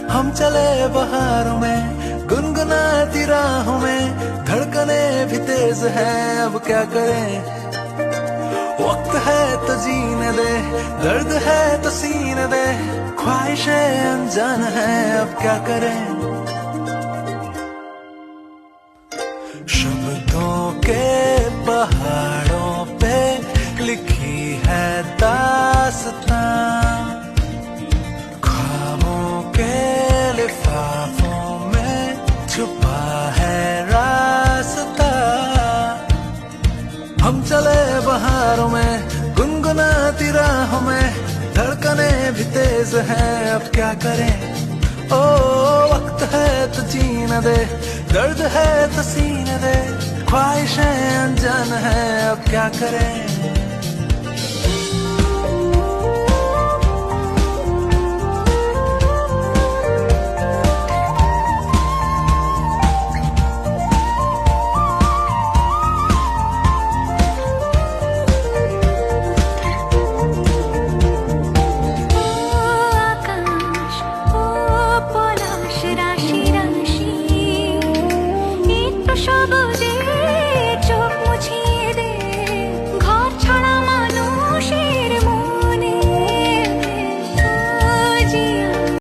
हम चले बहारों में गुनगुनाती राहों में, धड़कने भी तेज है अब क्या करें। वक्त है तो जीने दे, दर्द है तो सीने दे, ख्वाहिशें अनजान है अब क्या करें। शब्दों के पहाड़ों पे लिखी है दास्तां, ख्वाबों के लिफाफों में छुपा है रास्ता। हम चले बहारों में गुनगुनाती राहों में, धड़कने भी तेज है अब क्या करें। ओ वक्त है तो जीने दे, दर्द है तो सीने दे, ख्वाहिशें अनजान है अब क्या करें।